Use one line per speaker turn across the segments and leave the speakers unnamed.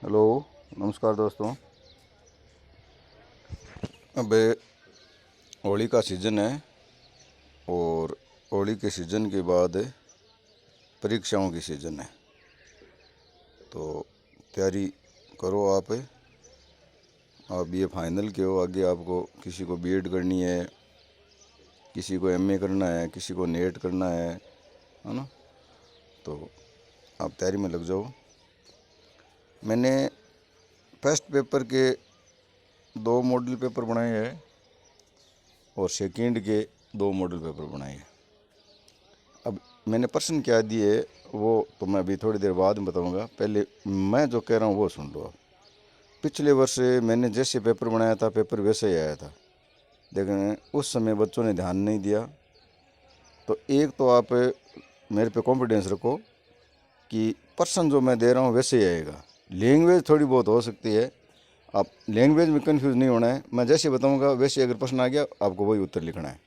Hello. नमस्कार दोस्तों। अब होली का सीज़न है और होली के सीज़न के बाद परीक्षाओं की सीज़न है, तो तैयारी करो। आप ये फाइनल के हो, आगे आपको किसी को बीएड करनी है, किसी को एमए करना है, किसी को नेट करना है ना। तो आप तैयारी में लग जाओ। मैंने फर्स्ट पेपर के 2 मॉडल पेपर बनाए हैं और सेकंड के 2 मॉडल पेपर बनाए हैं। अब मैंने प्रश्न क्या दिए वो तो मैं अभी थोड़ी देर बाद में बताऊंगा। पहले मैं जो कह रहा हूँ वो सुन लो आप। पिछले वर्ष मैंने जैसे पेपर बनाया था, पेपर वैसे ही आया था, लेकिन उस समय बच्चों ने ध्यान नहीं दिया। तो एक तो आप मेरे पे कॉन्फिडेंस रखो कि प्रश्न जो मैं दे रहा हूँ वैसे ही आएगा। लैंग्वेज थोड़ी बहुत हो सकती है, आप लैंग्वेज में कंफ्यूज नहीं होना है। मैं जैसे बताऊंगा वैसे अगर प्रश्न आ गया आपको वही उत्तर लिखना है।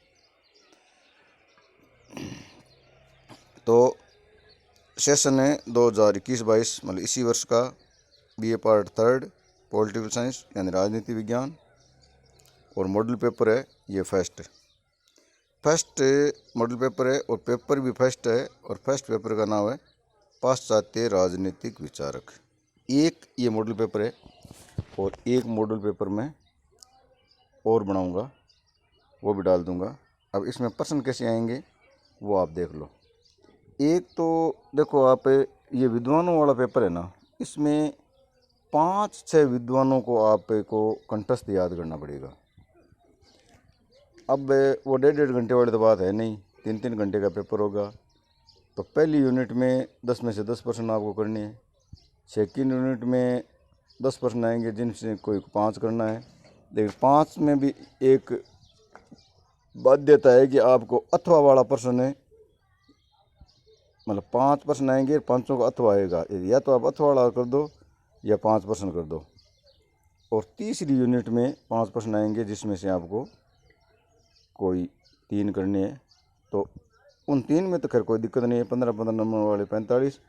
तो सेशन है 2021-22, मतलब इसी वर्ष का BA part third political science यानी राजनीति विज्ञान, और मॉडल पेपर है ये फर्स्ट मॉडल पेपर है और पेपर भी फर्स्ट है। और फर्स्ट पेपर का नाम है पाश्चात्य राजनीतिक विचारक। एक ये मॉडल पेपर है और एक मॉडल पेपर में और बनाऊंगा, वो भी डाल दूंगा। अब इसमें प्रश्न कैसे आएंगे वो आप देख लो। एक तो देखो आप, ये विद्वानों वाला पेपर है ना, इसमें 5-6 विद्वानों को आपको कंठस्थ याद करना पड़ेगा। अब वो 1.5 घंटे वाली तो बात है नहीं, 3-3 घंटे का पेपर होगा। तो पहली यूनिट में 10 में से 10 प्रश्न आपको करने हैं। सेकेंड यूनिट में 10 प्रश्न आएंगे जिनसे कोई 5 करना है। लेकिन 5 में भी एक बाध्यता है कि आपको अथवा वाला प्रश्न है, मतलब 5 प्रश्न आएंगे, 5 का अथवा आएगा। या तो आप अथवा वाला कर दो या 5 प्रश्न कर दो। और तीसरी यूनिट में 5 प्रश्न आएंगे जिसमें से आपको कोई 3 करने हैं। तो उन 3 में तो खैर कोई दिक्कत नहीं है, 15-15 नंबर वाले 45।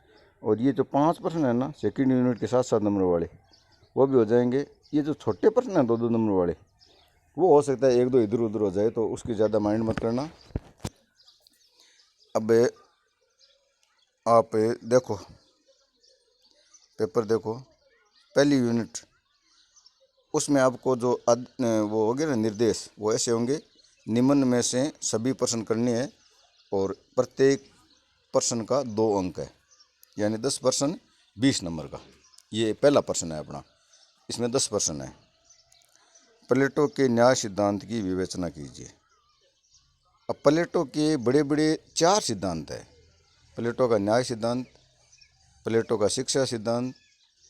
और ये जो 5 प्रश्न है ना सेकेंड यूनिट के 7-7 नंबर वाले, वो भी हो जाएंगे। ये जो छोटे प्रश्न हैं 2-2 नंबर वाले, वो हो सकता है 1-2 इधर उधर हो जाए, तो उसकी ज़्यादा माइंड मत करना। अब आप देखो, पेपर देखो, पहली यूनिट, उसमें आपको जो वो होंगे ना निर्देश, वो ऐसे होंगे: निम्न में से सभी प्रश्न करने हैं और प्रत्येक प्रश्न का 2 अंक है, यानी 10 प्रश्न 20 नंबर का। ये पहला प्रश्न है अपना, इसमें 10 प्रश्न है। प्लेटो के न्याय सिद्धांत की विवेचना कीजिए। अब प्लेटो के बड़े बड़े 4 सिद्धांत है: प्लेटो का न्याय सिद्धांत, प्लेटो का शिक्षा सिद्धांत,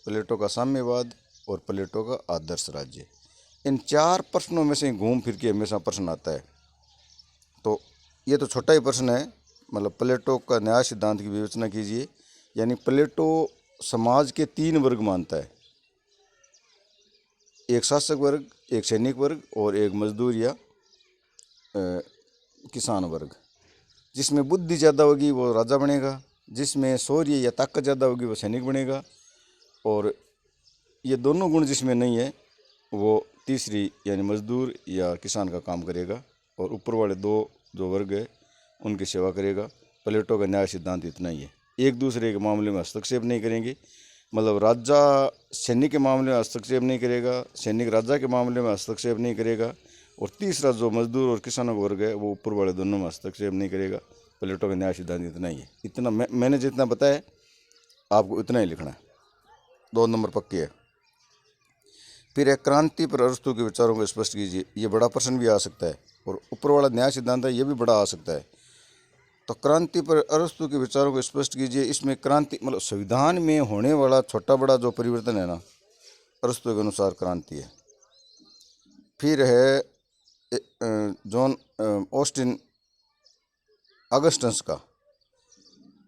प्लेटो का साम्यवाद और प्लेटो का आदर्श राज्य। इन 4 प्रश्नों में से घूम फिर के हमेशा प्रश्न आता है। तो ये तो छोटा ही प्रश्न है, मतलब प्लेटो का न्याय सिद्धांत की विवेचना कीजिए, यानी प्लेटो समाज के 3 वर्ग मानता है: एक शासक वर्ग, एक सैनिक वर्ग और एक मजदूर या किसान वर्ग। जिसमें बुद्धि ज़्यादा होगी वो राजा बनेगा, जिसमें शौर्य या ताकत ज़्यादा होगी वो सैनिक बनेगा, और ये दोनों गुण जिसमें नहीं है वो तीसरी यानी मजदूर या किसान का काम करेगा, और ऊपर वाले 2 जो वर्ग है उनकी सेवा करेगा। प्लेटो का न्याय सिद्धांत इतना ही है। एक दूसरे के मामले में हस्तक्षेप नहीं करेंगे, मतलब राजा सैनिक के मामले में हस्तक्षेप नहीं करेगा, सैनिक राजा के मामले में हस्तक्षेप नहीं करेगा, और तीसरा जो मजदूर और किसानों का वर्ग है वो ऊपर वाले दोनों में हस्तक्षेप नहीं करेगा। प्लेटो का न्याय सिद्धांत इतना ही है। इतना मैंने जितना बताया आपको इतना ही लिखना है, 2 नंबर पक्के है। फिर एक क्रांति पर अरस्तु के विचारों को स्पष्ट कीजिए। ये बड़ा प्रश्न भी आ सकता है, और ऊपर वाला न्याय सिद्धांत है ये भी बड़ा आ सकता है। तो क्रांति पर अरस्तु के विचारों को स्पष्ट कीजिए। इसमें क्रांति मतलब संविधान में होने वाला छोटा बड़ा जो परिवर्तन है ना, अरस्तु के अनुसार क्रांति है। फिर है जॉन ऑस्टिन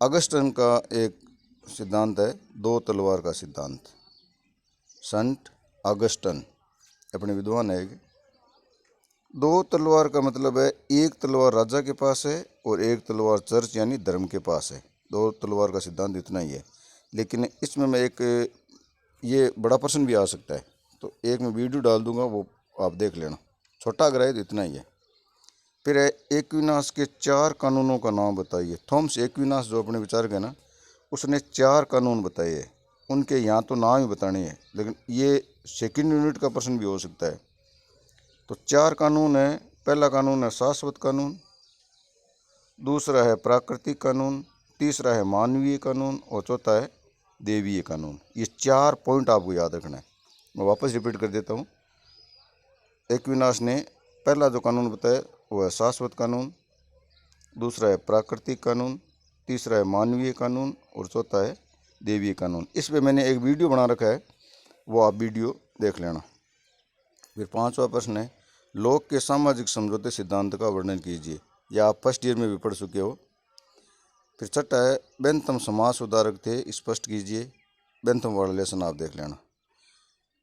अगस्टन का एक सिद्धांत है 2 तलवार का सिद्धांत। संत अगस्टन अपने विद्वान है। 2 तलवार का मतलब है एक तलवार राजा के पास है और एक तलवार चर्च यानी धर्म के पास है। 2 तलवार का सिद्धांत इतना ही है। लेकिन इसमें मैं एक ये बड़ा प्रश्न भी आ सकता है, तो एक मैं वीडियो डाल दूंगा, वो आप देख लेना। छोटा अगर है तो इतना ही है। फिर है एक्विनास के 4 कानूनों का नाम बताइए। थॉमस एक्विनास जो अपने विचारक है ना, उसने 4 कानून बताए हैं। उनके यहाँ तो नाम ही बताने हैं, लेकिन ये सेकंड यूनिट का प्रश्न भी हो सकता है। तो 4 कानून है। पहला कानून है शाश्वत कानून, दूसरा है प्राकृतिक कानून, तीसरा है मानवीय कानून और चौथा है देवीय कानून। ये 4 पॉइंट आपको याद रखना है। मैं वापस रिपीट कर देता हूँ। एक्विनास ने पहला जो कानून बताया वो है शाश्वत कानून, दूसरा है प्राकृतिक कानून, तीसरा है मानवीय कानून और चौथा है देवीय कानून। इस पे मैंने एक वीडियो बना रखा है, वो आप वीडियो देख लेना। फिर 5वां प्रश्न है लोक के सामाजिक समझौते सिद्धांत का वर्णन कीजिए। यह आप फर्स्ट ईयर में भी पढ़ चुके हो। फिर छठा है बेंथम समाज सुधारक थे, स्पष्ट कीजिए। बेंथम वाला लेसन आप देख लेना।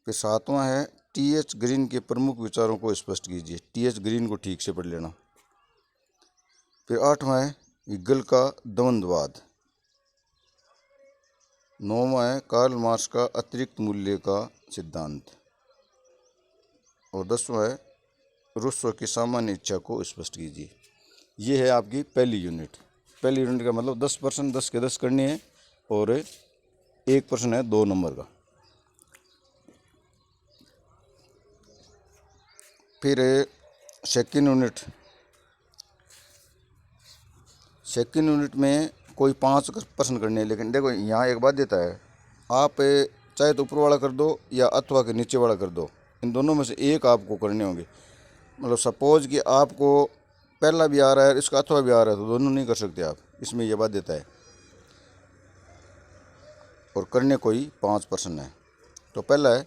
फिर 7वां है टी.एच. ग्रीन के प्रमुख विचारों को स्पष्ट कीजिए। टी.एच. ग्रीन को ठीक से पढ़ लेना। फिर 8वां है हिगल का द्वंद्ववाद। 9वां है कार्ल मार्क्स का अतिरिक्त मूल्य का सिद्धांत। और 10वां है रूसो की सामान्य इच्छा को स्पष्ट कीजिए। ये है आपकी पहली यूनिट। पहली यूनिट का मतलब 10 प्रश्न, 10 के 10 करने हैं और एक प्रश्न है 2 नंबर का। फिर सेकेंड यूनिट में कोई 5 प्रश्न करने हैं। लेकिन देखो यहाँ एक बात देता है, आप चाहे तो ऊपर वाला कर दो या अथवा के नीचे वाला कर दो, इन दोनों में से एक आपको करने होंगे। मतलब सपोज कि आपको पहला भी आ रहा है, इसका अथवा भी आ रहा है, तो दोनों नहीं कर सकते आप, इसमें यह बात देता है। और करने कोई 5 प्रश्न है। तो पहला है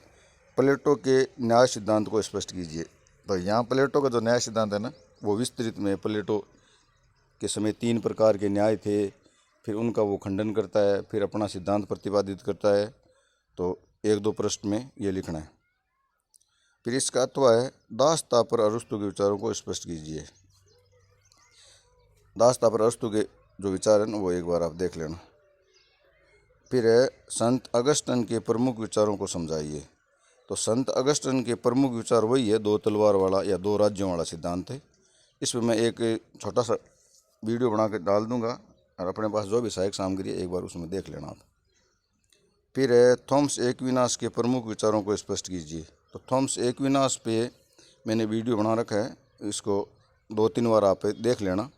प्लेटो के न्याय सिद्धांत को स्पष्ट कीजिए। तो यहाँ प्लेटो का जो न्याय सिद्धांत है ना, वो विस्तृत में प्लेटो के समय 3 प्रकार के न्याय थे, फिर उनका वो खंडन करता है, फिर अपना सिद्धांत प्रतिपादित करता है। तो 1-2 पृष्ठ में ये लिखना है। फिर इसका अथवा है दासता पर अरस्तु के विचारों को स्पष्ट कीजिए। दासता पर अरस्तु के जो विचार हैं वो एक बार आप देख लेना। फिर है संत अगस्टन के प्रमुख विचारों को समझाइए। तो संत अगस्टन के प्रमुख विचार वही है 2 तलवार वाला या 2 राज्यों वाला सिद्धांत है। इसमें मैं एक छोटा सा वीडियो बना के डाल दूंगा, और अपने पास जो भी सहायक सामग्री है एक बार उसमें देख लेना आप। फिर है थॉमस एक्विनास के प्रमुख विचारों को स्पष्ट कीजिए। तो थॉमस एक्विनास पे मैंने वीडियो बना रखा है, इसको 2-3 बार आप देख लेना।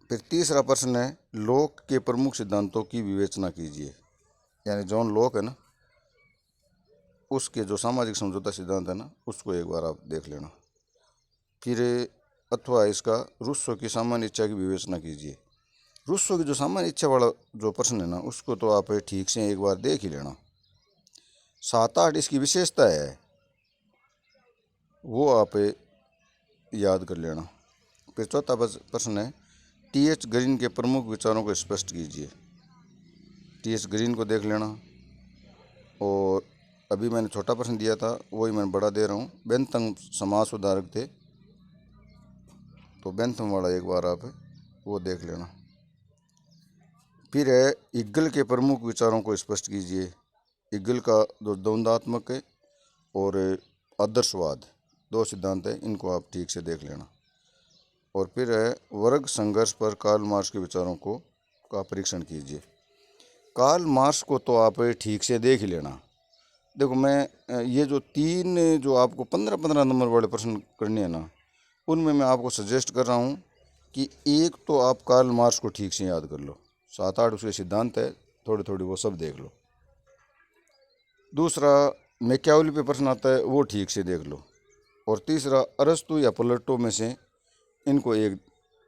फिर तीसरा प्रश्न है लोक के प्रमुख सिद्धांतों की विवेचना कीजिए। यानी जॉन लॉक है ना, उसके जो सामाजिक समझौता सिद्धांत है ना, उसको एक बार आप देख लेना। फिर अथवा इसका रूसो की सामान्य इच्छा की विवेचना कीजिए। रूसो की जो सामान्य इच्छा वाला जो प्रश्न है ना, उसको तो आप ठीक से एक बार देख ही लेना। 7-8 इसकी विशेषता है, वो आप याद कर लेना। फिर चौथा प्रश्न है टी.एच. ग्रीन के प्रमुख विचारों को स्पष्ट कीजिए। टी.एच. ग्रीन को देख लेना। और अभी मैंने छोटा प्रश्न दिया था, वही मैं बड़ा दे रहा हूँ। बेंथम समाज सुधारक थे, तो बेंथम वाला एक बार आप वो देख लेना। फिर है हिगल के प्रमुख विचारों को स्पष्ट कीजिए। हिगल का जो द्वंद्वात्मक है और आदर्शवाद 2 सिद्धांत है, इनको आप ठीक से देख लेना। और फिर है वर्ग संघर्ष पर कार्ल मार्क्स के विचारों का परीक्षण कीजिए। कार्ल मार्क्स को तो आप ठीक से देख ही लेना। देखो मैं ये जो 3 जो आपको 15-15 नंबर वाले प्रश्न करने हैं ना, उनमें मैं आपको सजेस्ट कर रहा हूँ कि एक तो आप कार्ल मार्क्स को ठीक से याद कर लो, 7-8 उसके सिद्धांत है, थोड़ी थोड़ी वो सब देख लो। दूसरा मैकियावेली पे प्रश्न आता है, वो ठीक से देख लो। और तीसरा अरस्तु या प्लेटो में से इनको एक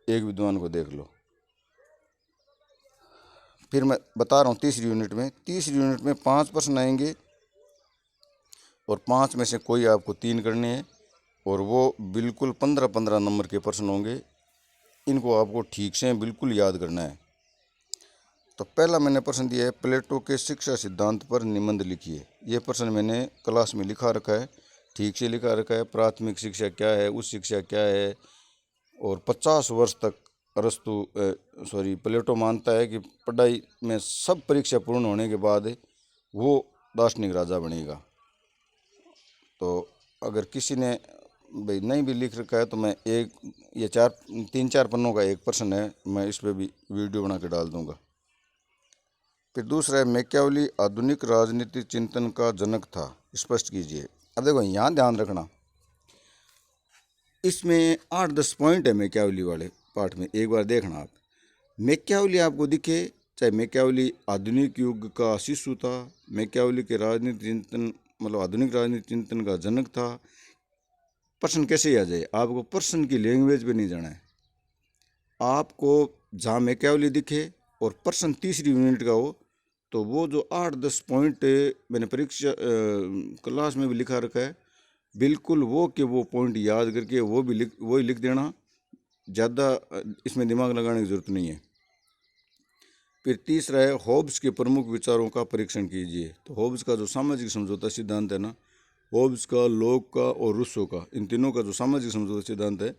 विद्वान को देख लो। फिर मैं बता रहा हूँ तीसरी यूनिट में 5 प्रश्न आएंगे और 5 में से कोई आपको 3 करने हैं, और वो बिल्कुल 15-15 नंबर के प्रश्न होंगे। इनको आपको ठीक से बिल्कुल याद करना है। तो पहला मैंने प्रश्न दिया है प्लेटो के शिक्षा सिद्धांत पर निबंध लिखिए। ये प्रश्न मैंने क्लास में लिखा रखा है, ठीक से लिखा रखा है। प्राथमिक शिक्षा क्या है, उच्च शिक्षा क्या है, और 50 वर्ष तक प्लेटो मानता है कि पढ़ाई में सब परीक्षा पूर्ण होने के बाद वो दार्शनिक राजा बनेगा। तो अगर किसी ने भाई नहीं भी लिख रखा है तो मैं ये 3-4 पन्नों का एक प्रश्न है, मैं इस पर भी वीडियो बना के डाल दूंगा। फिर दूसरा है, मैकियावेली आधुनिक राजनीति चिंतन का जनक था, स्पष्ट कीजिए। अब देखो यहाँ ध्यान रखना, इसमें 8-10 पॉइंट है मैकियावेली वाले पार्ट में, एक बार देखना आप। मैकियावेली आपको दिखे, चाहे मैकियावेली आधुनिक युग का शिशु था, मैकियावेली के राजनीति चिंतन मतलब आधुनिक राजनीति चिंतन का जनक था, प्रश्न कैसे आ जाए, आपको प्रश्न की लैंग्वेज पे नहीं जाना है। आपको जहाँ मैकियावेली दिखे और प्रश्न तीसरी यूनिट का हो, तो वो जो 8-10 पॉइंट मैंने परीक्षा क्लास में भी लिखा रखा है, बिल्कुल वो पॉइंट याद करके वही लिख देना, ज़्यादा इसमें दिमाग लगाने की ज़रूरत नहीं है। फिर तीसरा है, होब्स के प्रमुख विचारों का परीक्षण कीजिए। तो होब्स का जो सामाजिक समझौता सिद्धांत है ना, होब्स का, लॉक का और रूसो का, इन तीनों का जो सामाजिक समझौता सिद्धांत है,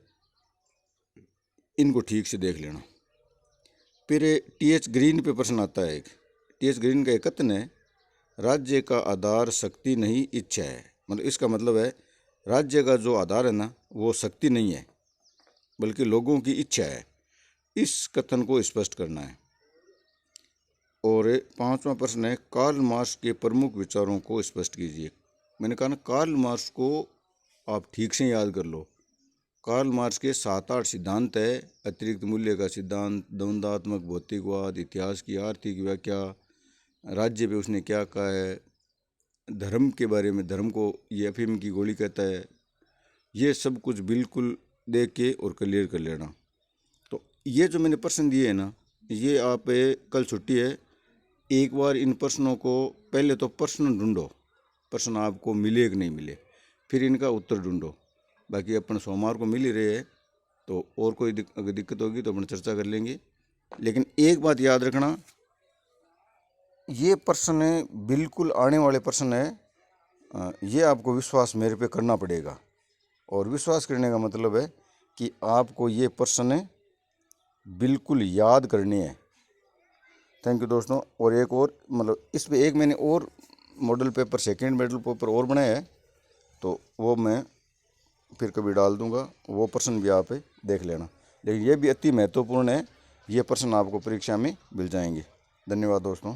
इनको ठीक से देख लेना। फिर टी.एच. ग्रीन पे प्रश्न आता है एक। टी.एच. ग्रीन का एक कथन है, राज्य का आधार शक्ति नहीं इच्छा है। मतलब इसका मतलब है राज्य का जो आधार है ना, वो शक्ति नहीं है बल्कि लोगों की इच्छा है। इस कथन को स्पष्ट करना है। और 5वां प्रश्न है, कार्ल मार्क्स के प्रमुख विचारों को स्पष्ट कीजिए। मैंने कहा ना, कार्ल मार्क्स को आप ठीक से याद कर लो। कार्ल मार्क्स के 7-8 सिद्धांत है, अतिरिक्त मूल्य का सिद्धांत, द्वंद्वात्मक भौतिकवाद, इतिहास की आर्थिक व्याख्या, राज्य पे उसने क्या कहा है, धर्म के बारे में, धर्म को ये अफीम की गोली कहता है, ये सब कुछ बिल्कुल देख के और क्लियर कर लेना। तो ये जो मैंने प्रश्न दिए हैं ना, ये आप कल छुट्टी है, एक बार इन प्रश्नों को पहले तो प्रश्न ढूंढो, प्रश्न आपको मिले कि नहीं मिले, फिर इनका उत्तर ढूंढो। बाकी अपन सोमवार को मिल ही रहे हैं, तो और कोई अगर दिक्कत होगी तो अपन चर्चा कर लेंगे। लेकिन एक बात याद रखना, ये प्रश्न बिल्कुल आने वाले प्रश्न है, ये आपको विश्वास मेरे पे करना पड़ेगा। और विश्वास करने का मतलब है कि आपको ये प्रश्न बिल्कुल याद करने हैं। थैंक यू दोस्तों। और एक और मतलब इस पे एक मैंने और model paper, second model paper और बनाया है, तो वो मैं फिर कभी डाल दूंगा, वो प्रश्न भी आप देख लेना। लेकिन ये भी अति महत्वपूर्ण है, ये प्रश्न आपको परीक्षा में मिल जाएंगे। धन्यवाद दोस्तों।